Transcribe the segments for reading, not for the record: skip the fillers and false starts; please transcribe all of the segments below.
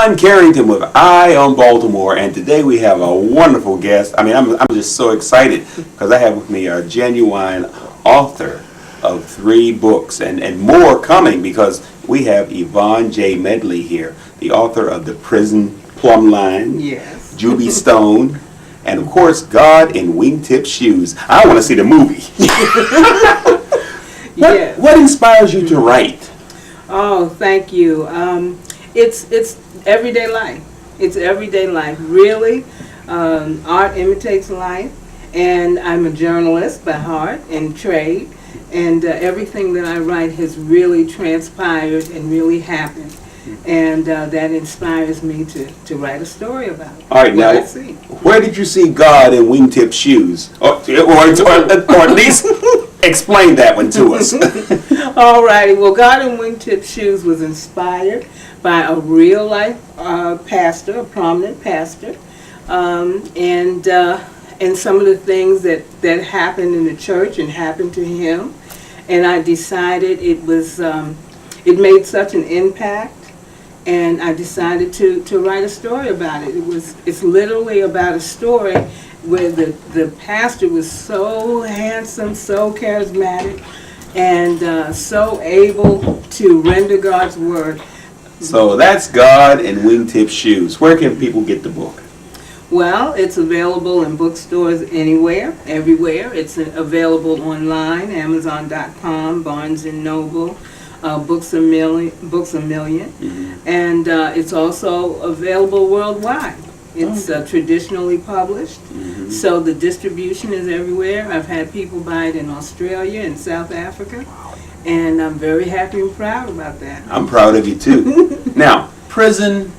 John Carrington with Eye on Baltimore, and today we have a wonderful guest. I mean, I'm just so excited because I have with me a genuine author of 3 books and more coming, because we have Yvonne J. Medley here, the author of The Prison Plumb Line, yes, Juby Stone, and of course, God in Wingtip Shoes. I want to see the movie. What inspires you to write? Oh, thank you. It's everyday life. It's everyday life, really. Art imitates life, and I'm a journalist by heart and trade, and everything that I write has really transpired and really happened, and that inspires me to write a story about it. All right, now, where did you see God in Wingtip Shoes? Or at least explain that one to us. All righty. Well, God in Wingtip Shoes was inspired by a real life pastor, a prominent pastor, and some of the things that happened in the church and happened to him. And I decided it made such an impact, and I decided to write a story about it. It's literally about a story where the pastor was so handsome, so charismatic, and so able to render God's word. So that's God in Wingtip Shoes. Where can people get the book? Well, it's available in bookstores anywhere, everywhere. It's available online, Amazon.com, Barnes & Noble, Books A Million, Mm-hmm. and it's also available worldwide. It's traditionally published, Mm-hmm. so the distribution is everywhere. I've had people buy it in Australia and South Africa, and I'm very happy and proud about that. I'm proud of you too. Now, Prison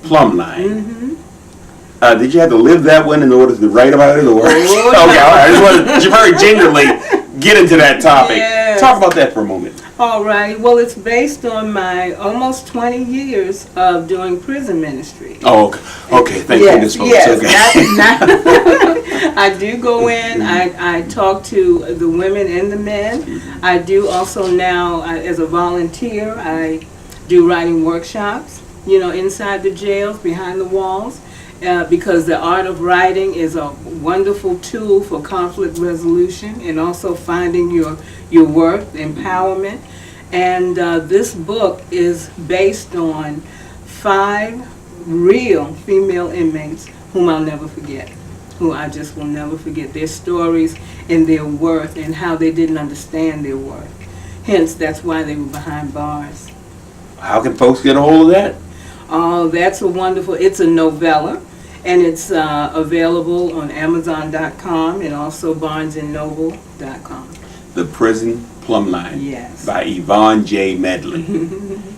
Plumb Line. Mm-hmm. Did you have to live that one in order to write about it, or? Oh, okay, all right. I just want to very gingerly get into that topic. Yes. Talk about that for a moment. All right. Well, it's based on my almost 20 years of doing prison ministry. Oh, okay. Thank goodness, folks. Yes. Okay. I do go in. I talk to the women and the men. I do also now, as a volunteer, I do writing workshops, inside the jails, behind the walls. Because the art of writing is a wonderful tool for conflict resolution and also finding your worth, empowerment. And this book is based on 5 real female inmates whom I'll never forget, who I just will never forget, their stories and their worth and how they didn't understand their worth. Hence, that's why they were behind bars. How can folks get a hold of that? Oh, that's it's a novella, and it's available on Amazon.com and also BarnesandNoble.com. The Prison Plumb Line. Yes. By Yvonne J. Medley.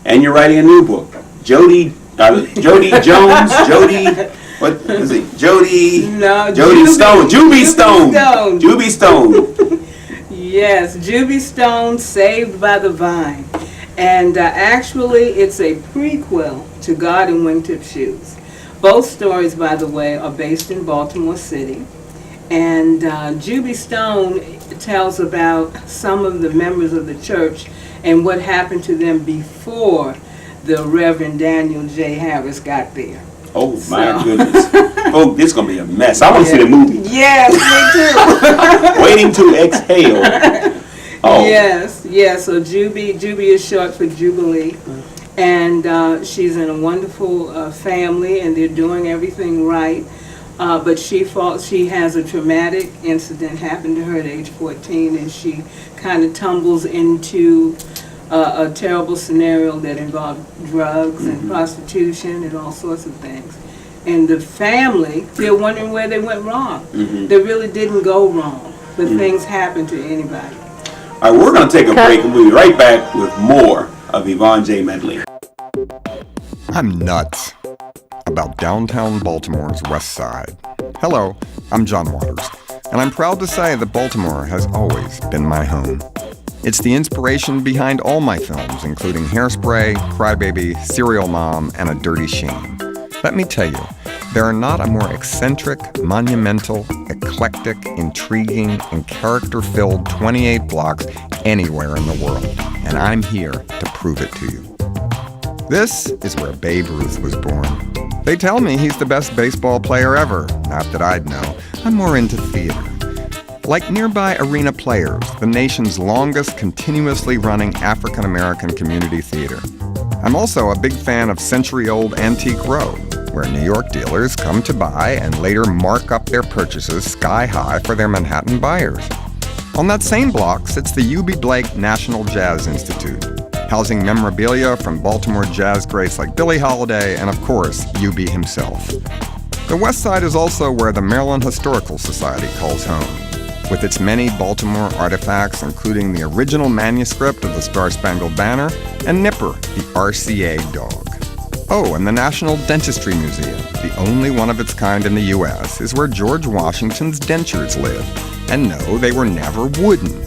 And you're writing a new book. Jody Jones, what is it? Jody Stone. Juby Stone. Juby Stone. Yes, Juby Stone, Saved by the Vine. And actually, it's a prequel to God in Wingtip Shoes. Both stories, by the way, are based in Baltimore City. And Juby Stone tells about some of the members of the church and what happened to them before the Reverend Daniel J. Harris got there. Oh, my goodness. Oh, this is going to be a mess. I want to see the movie. Yes, me too. Waiting to exhale. Oh. Yes. So Juby is short for Jubilee, and she's in a wonderful family, and they're doing everything right. But she has a traumatic incident happen to her at age 14, and she kind of tumbles into a terrible scenario that involved drugs and prostitution and all sorts of things. And the family, they're wondering where they went wrong. They really didn't go wrong, but things happen to anybody. All right, we're going to take a break and we'll be right back with more of Yvonne J. Medley. I'm nuts about downtown Baltimore's West Side. Hello, I'm John Waters, and I'm proud to say that Baltimore has always been my home. It's the inspiration behind all my films, including Hairspray, Crybaby, Serial Mom, and A Dirty Shame. Let me tell you, there are not a more eccentric, monumental, eclectic, intriguing, and character-filled 28 blocks anywhere in the world, and I'm here to prove it to you. This is where Babe Ruth was born. They tell me he's the best baseball player ever. Not that I'd know. I'm more into theater. Like nearby Arena Players, the nation's longest continuously running African American community theater. I'm also a big fan of century-old Antique Row, where New York dealers come to buy and later mark up their purchases sky high for their Manhattan buyers. On that same block sits the U.B. Blake National Jazz Institute, housing memorabilia from Baltimore jazz greats like Billie Holiday and, of course, UB himself. The West Side is also where the Maryland Historical Society calls home, with its many Baltimore artifacts, including the original manuscript of the Star-Spangled Banner and Nipper, the RCA dog. Oh, and the National Dentistry Museum, the only one of its kind in the U.S., is where George Washington's dentures live. And no, they were never wooden.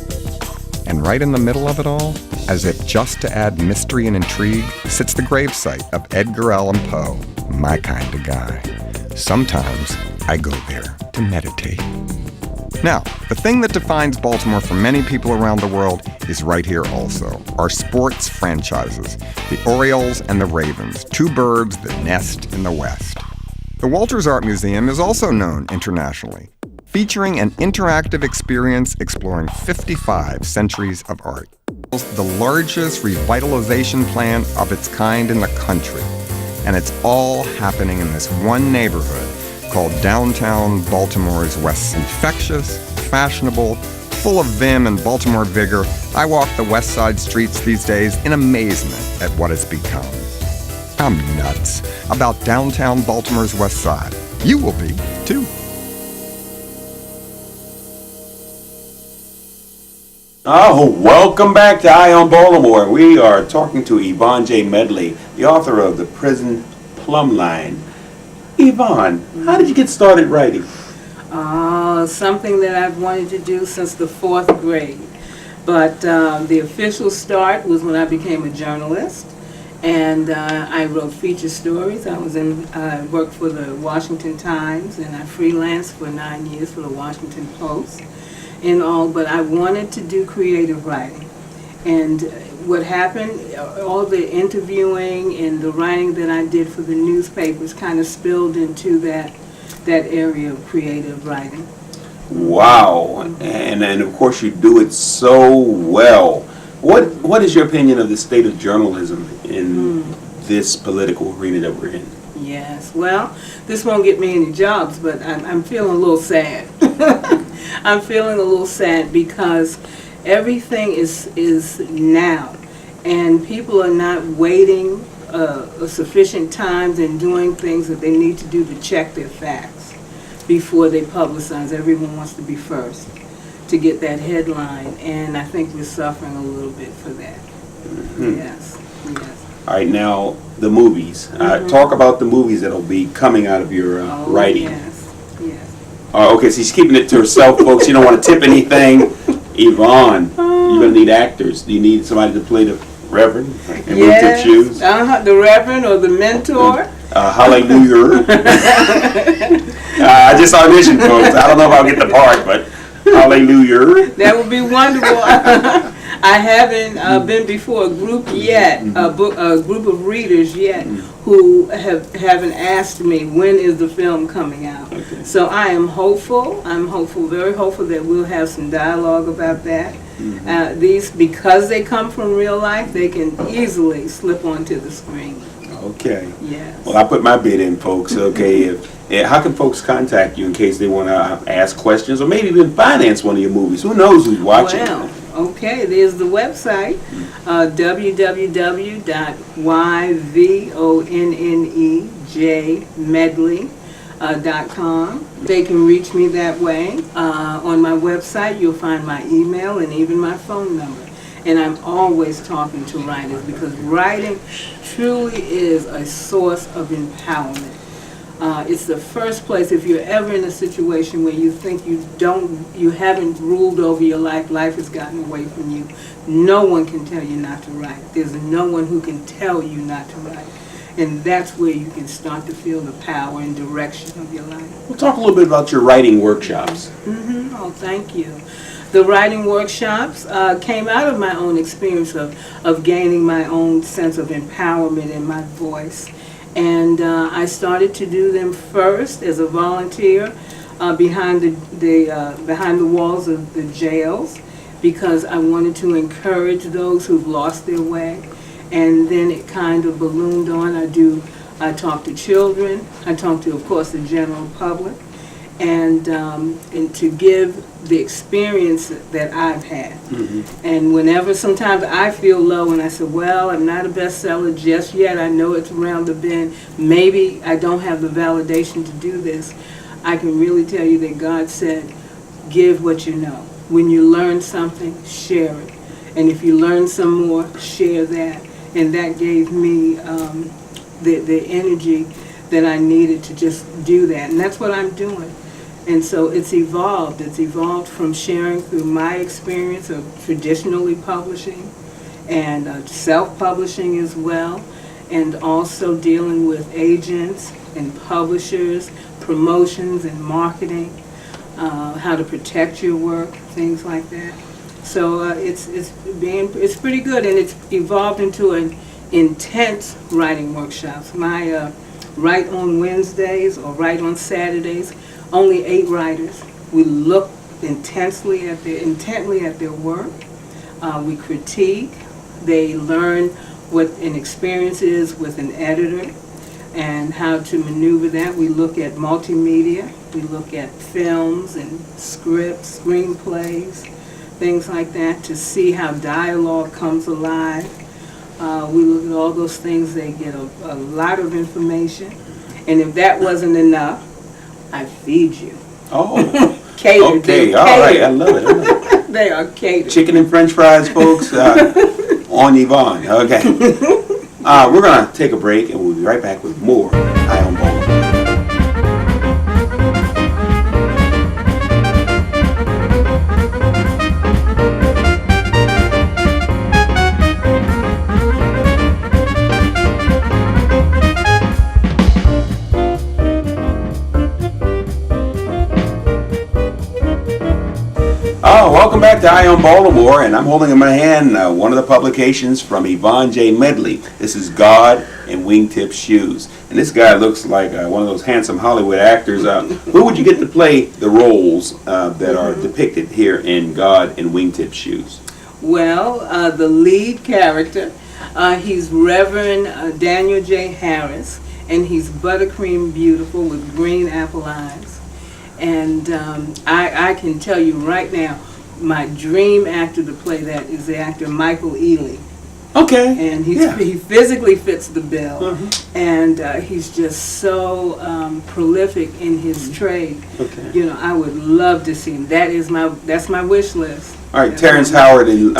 And right in the middle of it all, as if just to add mystery and intrigue, sits the gravesite of Edgar Allan Poe, my kind of guy. Sometimes I go there to meditate. Now, the thing that defines Baltimore for many people around the world is right here also. Our sports franchises, the Orioles and the Ravens, two birds that nest in the West. The Walters Art Museum is also known internationally, featuring an interactive experience exploring 55 centuries of art. The largest revitalization plan of its kind in the country. And it's all happening in this one neighborhood called downtown Baltimore's West. Infectious, fashionable, full of vim and Baltimore vigor, I walk the West Side streets these days in amazement at what it's become. I'm nuts about downtown Baltimore's West Side. You will be, too. Oh, welcome back to Eye on Baltimore. We are talking to Yvonne J. Medley, the author of The Prison Plumb Line. Yvonne, how did you get started writing? Something that I've wanted to do since the 4th grade. But the official start was when I became a journalist, and I wrote feature stories. I worked for the Washington Times, and I freelanced for 9 years for the Washington Post and all, but I wanted to do creative writing. And what happened, all the interviewing and the writing that I did for the newspapers kind of spilled into that area of creative writing. Wow, and of course you do it so well. What is your opinion of the state of journalism in this political arena that we're in? Yes, well, this won't get me any jobs, but I'm feeling a little sad. I'm feeling a little sad because everything is now, and people are not waiting sufficient times and doing things that they need to do to check their facts before they publicize. Everyone wants to be first to get that headline, and I think we're suffering a little bit for that. Mm-hmm. Yes. All right, now the movies. Talk about the movies that'll be coming out of your writing. Yes. Okay, so she's keeping it to herself, folks. You don't want to tip anything. Yvonne, you're going to need actors. Do you need somebody to play the Reverend and yes. Tip Shoes? The Reverend or the Mentor. Hallelujah. I just auditioned, folks. I don't know if I'll get the part, but hallelujah. That would be wonderful. I haven't been before a group yet, a group of readers yet, who haven't asked me when is the film coming out. Okay. So I am hopeful. I'm hopeful, very hopeful that we'll have some dialogue about that. These, because they come from real life, they can easily slip onto the screen. Okay. Yes. Well, I put my bid in, folks. Okay. How can folks contact you in case they want to ask questions or maybe even finance one of your movies? Who knows who's watching? Well, okay, there's the website, www.yvonnejmedley.com. They can reach me that way. On my website, you'll find my email and even my phone number. And I'm always talking to writers because writing truly is a source of empowerment. It's the first place, if you're ever in a situation where you think you haven't ruled over your life, life has gotten away from you, no one can tell you not to write. There's no one who can tell you not to write. And that's where you can start to feel the power and direction of your life. We'll talk a little bit about your writing workshops. Oh, thank you. The writing workshops came out of my own experience of gaining my own sense of empowerment in my voice. And I started to do them first as a volunteer behind the walls of the jails, because I wanted to encourage those who've lost their way. And then it kind of ballooned on. I talk to children. I talk to, of course, the general public, and to give the experience that I've had. Mm-hmm. And whenever sometimes I feel low and I say, well, I'm not a bestseller just yet. I know it's around the bend. Maybe I don't have the validation to do this. I can really tell you that God said, give what you know. When you learn something, share it. And if you learn some more, share that. And that gave me the energy that I needed to just do that. And that's what I'm doing. And so it's evolved. It's evolved from sharing through my experience of traditionally publishing and self-publishing as well, and also dealing with agents and publishers, promotions and marketing, how to protect your work, things like that. So it's pretty good, and it's evolved into an intense writing workshops. My Write on Wednesdays or Write on Saturdays, only 8 writers. We look intently at their work. We critique. They learn what an experience is with an editor and how to maneuver that. We look at multimedia. We look at films and scripts, screenplays, things like that, to see how dialogue comes alive. We look at all those things. They get a lot of information. And if that wasn't enough, I feed you. Oh, catered. okay, all right, I love it. They are catered. Chicken and French fries, folks, on Yvonne. Okay. We're going to take a break, and we'll be right back with more Eye on Baltimore. Welcome back to Eye on Baltimore, and I'm holding in my hand one of the publications from Yvonne J. Medley. This is God in Wingtip Shoes. And this guy looks like one of those handsome Hollywood actors. Who would you get to play the roles that are depicted here in God in Wingtip Shoes? Well, the lead character, he's Reverend Daniel J. Harris, and he's buttercream beautiful with green apple eyes. And I can tell you right now, my dream actor to play that is the actor Michael Ealy. Okay. And he physically fits the bill, and he's just so prolific in his trade. Okay. You know, I would love to see him. That's my wish list. All right, Terrence Howard in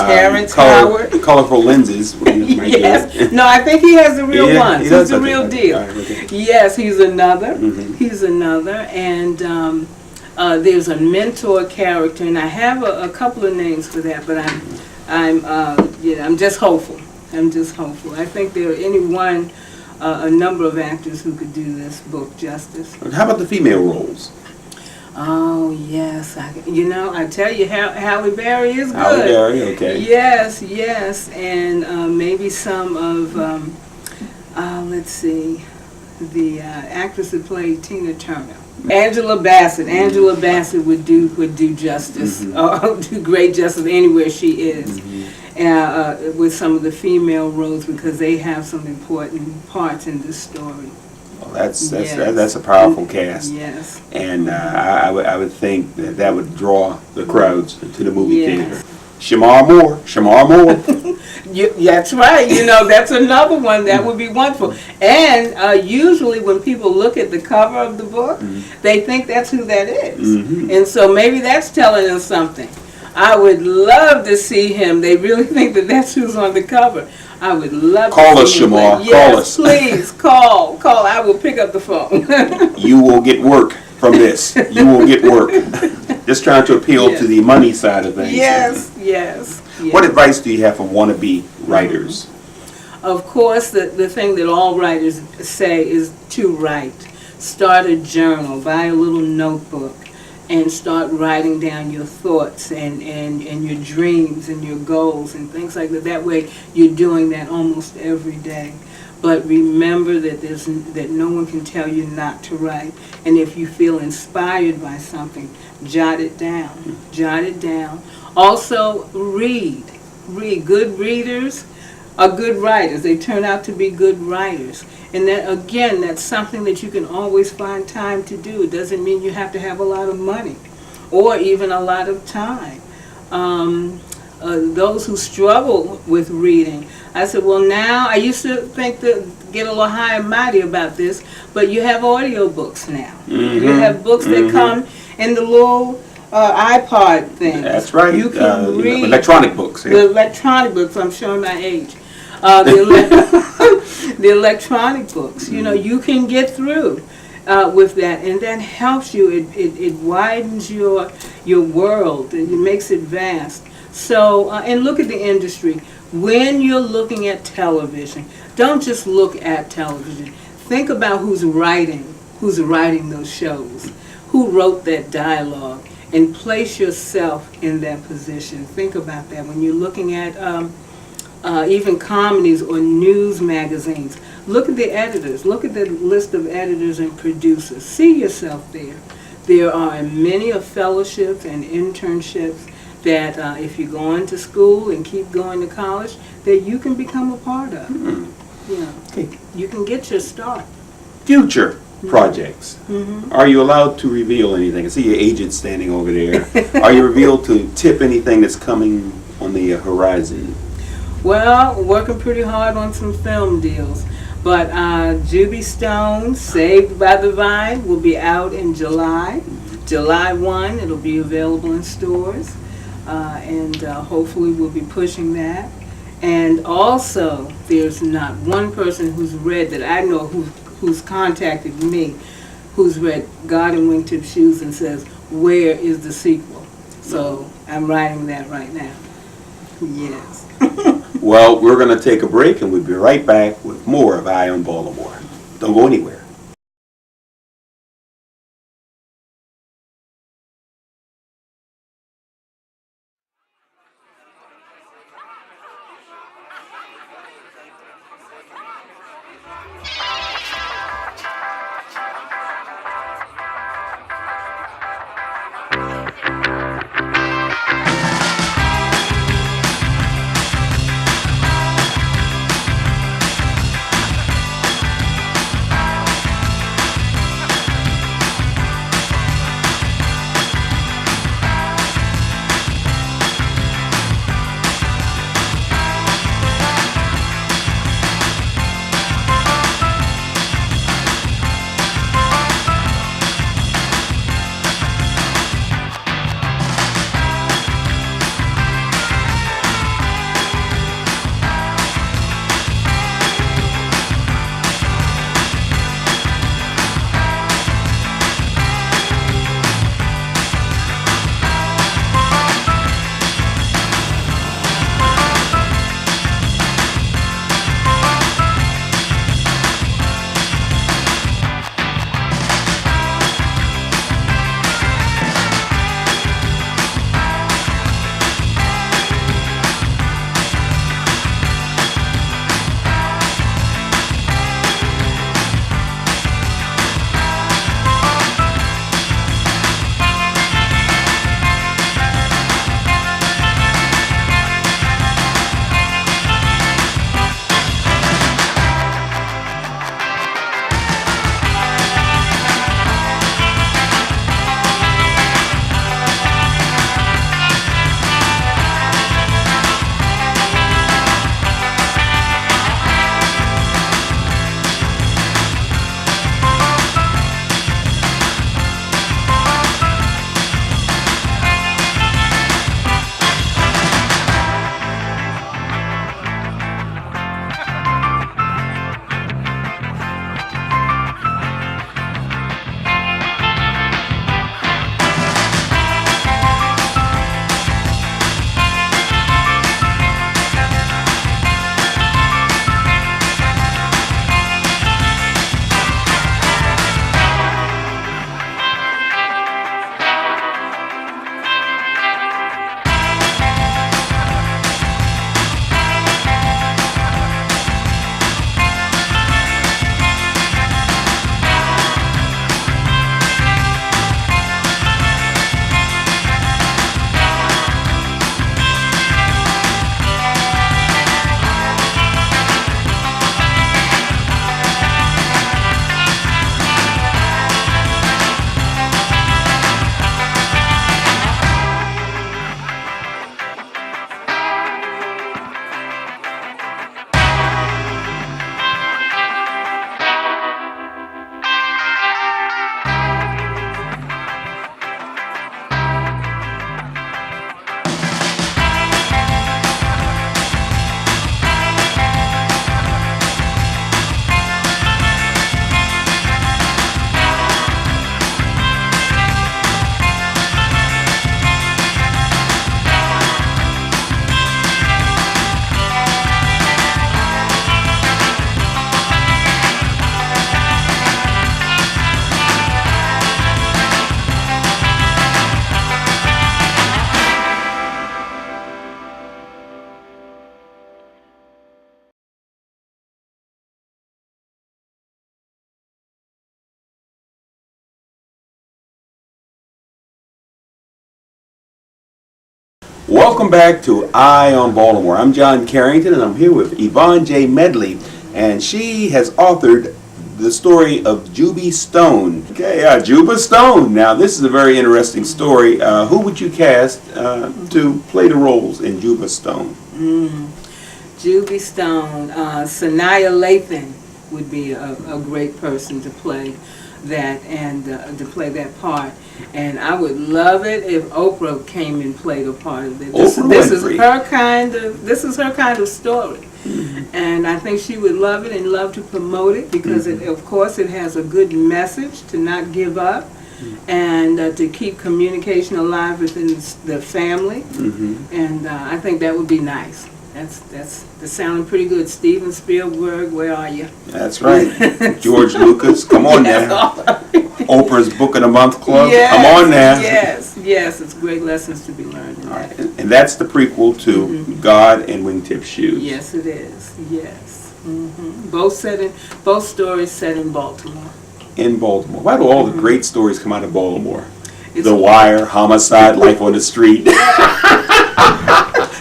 colorful lenses. Yes. No, I think he has the real ones. He's the real deal. Right, okay. Yes, he's another. He's another, and there's a mentor character, and I have a couple of names for that, but I'm just hopeful. I'm just hopeful. I think there are a number of actors who could do this book justice. How about the female roles? Oh yes, I tell you, Halle Berry is good. Halle Berry, okay. Yes, and maybe some of let's see, the actress who played Tina Turner. Angela Bassett. Angela Bassett would do justice, do great justice anywhere she is, with some of the female roles, because they have some important parts in this story. Well, that's a powerful cast. Yes. And I would think that would draw the crowds to the movie theater. Shamar Moore. That's right. That's another one that would be wonderful. And usually when people look at the cover of the book, they think that's who that is. And so maybe that's telling us something. I would love to see him. They really think that that's who's on the cover. I would love call to us, see him. Shamar. Yes, call us. Please, call. I will pick up the phone. You will get work from this. You will get work. Just trying to appeal to the money side of things. Yes. What advice do you have for wannabe writers? Of course, the thing that all writers say is to write. Start a journal, buy a little notebook, and start writing down your thoughts and your dreams and your goals and things like that. That way you're doing that almost every day. But remember that that no one can tell you not to write. And if you feel inspired by something, jot it down. Jot it down. Also, read. Read. Good readers are good writers. They turn out to be good writers. And that, again, that's something that you can always find time to do. It doesn't mean you have to have a lot of money or even a lot of time. Those who struggle with reading, I said, well, now, I used to think that, get a little high and mighty about this, but you have audio books now. Mm-hmm. You have books that come in the little iPod thing. That's right. You can read electronic books. Yeah. the electronic books. I'm showing my age. The electronic books. You know, you can get through with that, and that helps you. It widens your world, and it makes it vast. So, and look at the industry. When you're looking at television, don't just look at television. Think about who's writing those shows, who wrote that dialogue, and place yourself in that position. Think about that when you're looking at even comedies or news magazines. Look at the editors. Look at the list of editors and producers. See yourself there. There are many of fellowships and internships that if you go into school and keep going to college, that you can become a part of. You know, you can get your start. Future projects. Are you allowed to reveal anything? I see your agent standing over there. Are you revealed to tip anything that's coming on the horizon? Well, working pretty hard on some film deals. But Juby Stone, Saved by the Vine, will be out in July. July 1, it'll be available in stores. And hopefully we'll be pushing that. And also, there's not one person who's read that I know who's contacted me, who's read God in Wingtip Shoes and says, where is the sequel? So I'm writing that right now. Yes. Well, we're going to take a break, and we'll be right back with more of Eye on Baltimore. Don't go anywhere. Welcome back to Eye on Baltimore. I'm John Carrington, and I'm here with Yvonne J. Medley, and she has authored the story of Juby Stone. Okay, Juba Stone. Now, this is a very interesting story. Who would you cast to play the roles in Juba Stone? Juby Stone, Sanaya Lathan would be a great person to play that and to play that part. And I would love it if Oprah came and played a part of it. This is her kind of story. And I think she would love it and love to promote it because of course it has a good message to not give up and to keep communication alive within the family. And I think that would be nice. That's sounding pretty good. Steven Spielberg, where are you? That's right. George Lucas, come on now. Oprah's Book of the Month Club, yes, come on now. Yes, it's great lessons to be learned in that. And that's the prequel to God and Wingtip Shoes. Yes, it is. Yes. Both stories set in Baltimore. In Baltimore. Why do all the great stories come out of Baltimore? The Wire, Homicide, Life on the Street.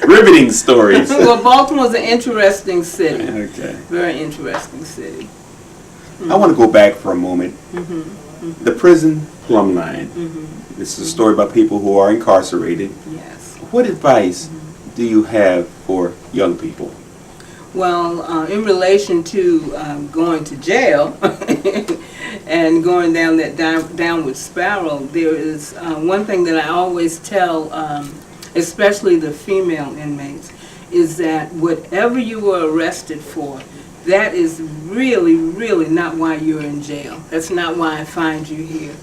Riveting stories. Well, Baltimore's an interesting city. Okay. Very interesting city. I want to go back for a moment. The prison plumb line. This is a story about people who are incarcerated. Yes. What advice do you have for young people? Well, in relation to going to jail and going down that downward spiral, there is one thing that I always tell, especially the female inmates, is that whatever you were arrested for, that is really, really not why you're in jail. That's not why I find you here.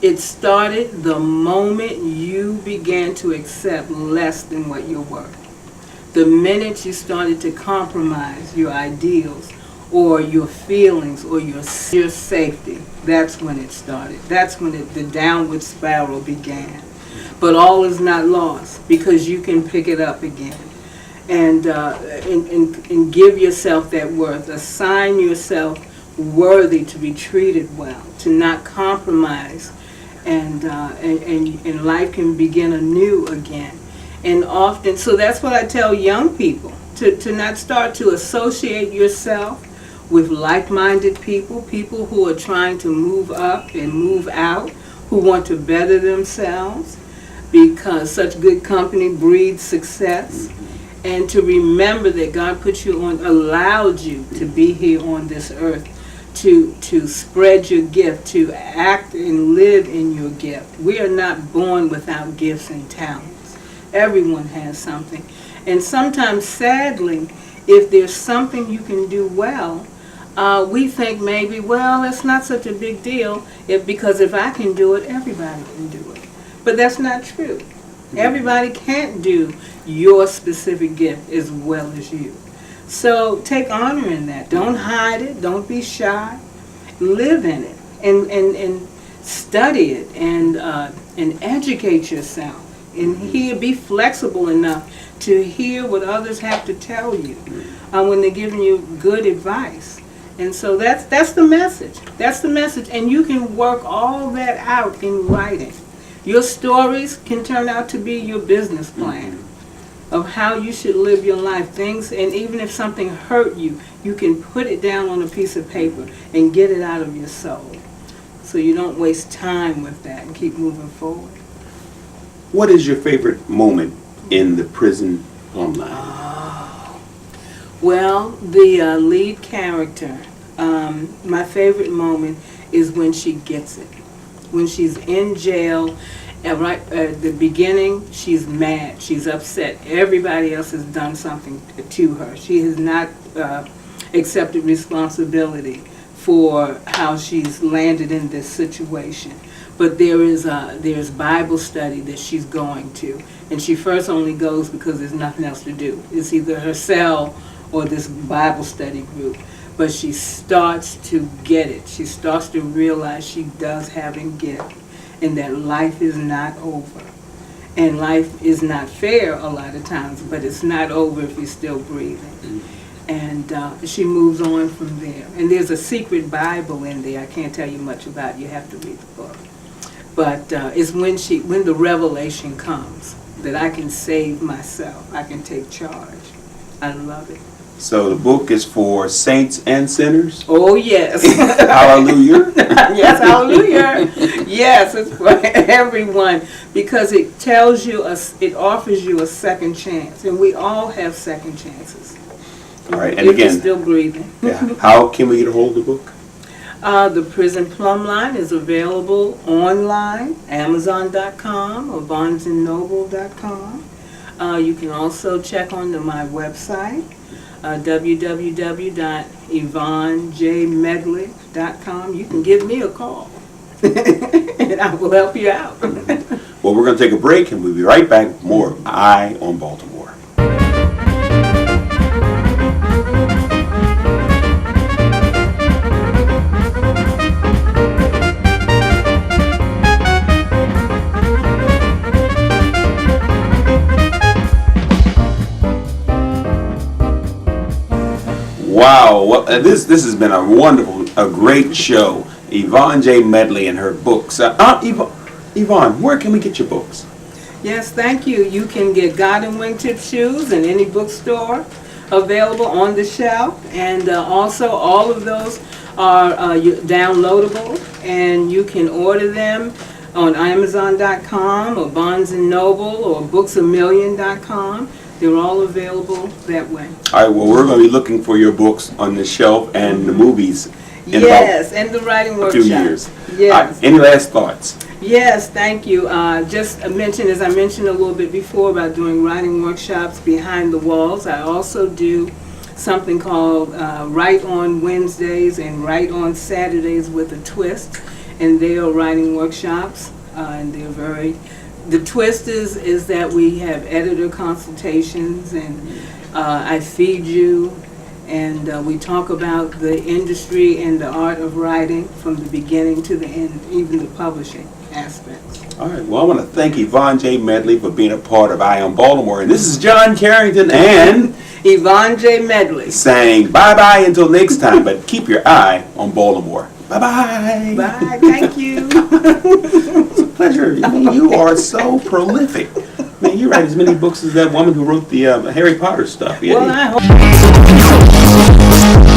It started the moment you began to accept less than what you're worth. The minute you started to compromise your ideals or your feelings or your safety, that's when it started. That's when the downward spiral began. But all is not lost because you can pick it up again. And give yourself that worth. Assign yourself worthy to be treated well, to not compromise, and life can begin anew again. And often, so that's what I tell young people, to not start to associate yourself with like-minded people, people who are trying to move up and move out, who want to better themselves, because such good company breeds success. And to remember that God put you on, allowed you to be here on this earth, to spread your gift, to act and live in your gift. We are not born without gifts and talents. Everyone has something. And sometimes, sadly, if there's something you can do well, we think maybe, well, it's not such a big deal because if I can do it, everybody can do it. But that's not true. Everybody can't do your specific gift as well as you. So take honor in that. Don't hide it. Don't be shy. Live in it and study it and educate yourself and be flexible enough to hear what others have to tell you when they're giving you good advice. And so that's the message. That's the message. And you can work all that out in writing. Your stories can turn out to be your business plan of how you should live your life. Things, and even if something hurt you, you can put it down on a piece of paper and get it out of your soul. So you don't waste time with that and keep moving forward. What is your favorite moment in the prison plumb line? Well, the lead character, my favorite moment is when she gets it. When she's in jail, right at the beginning, she's mad, she's upset. Everybody else has done something to her. She has not accepted responsibility for how she's landed in this situation. But there's Bible study that she's going to, and she first only goes because there's nothing else to do. It's either her cell or this Bible study group. But she starts to get it. She starts to realize she does have a gift and that life is not over. And life is not fair a lot of times, but it's not over if you're still breathing. And she moves on from there. And there's a secret Bible in there I can't tell you much about. You have to read the book. But it's when the revelation comes that I can save myself. I can take charge. I love it. So the book is for saints and sinners? Oh, yes. Hallelujah. Yes, hallelujah. Yes, it's for everyone because it tells you, it offers you a second chance. And we all have second chances. All right, and if you're again, still breathing. yeah, how can we get a hold of the book? The Prison Plumb Line is available online, Amazon.com or BarnesandNoble.com. You can also check on my website, www.YvonneJMedley.com. You can give me a call, and I will help you out. Well, we're going to take a break, and we'll be right back with more of Eye on Baltimore. Wow, well, this has been a wonderful, a great show. Yvonne J. Medley and her books. Yvonne, where can we get your books? Yes, thank you. You can get God and Wingtip shoes in any bookstore available on the shelf, and also all of those are downloadable, and you can order them on Amazon.com or Barnes and Noble or BooksAMillion.com. They're all available that way. All right, well, we're going to be looking for your books on the shelf and the movies in Yes, and the writing about workshop. 2 years. Yes. Any last thoughts? Yes, thank you. Just mentioned, as I mentioned a little bit before, about doing writing workshops behind the walls. I also do something called Write on Wednesdays and Write on Saturdays with a Twist, and they are writing workshops, and they're very. The twist is that we have editor consultations, and I feed you, and we talk about the industry and the art of writing from the beginning to the end, even the publishing aspects. All right, well, I want to thank Yvonne J. Medley for being a part of Eye on Baltimore. And this is John Carrington and Yvonne J. Medley. saying bye-bye until next time, but keep your eye on Baltimore. Bye-bye. Bye, thank you. It's a pleasure. I mean, you are so prolific. I mean, you write as many books as that woman who wrote the Harry Potter stuff. Well, I hope.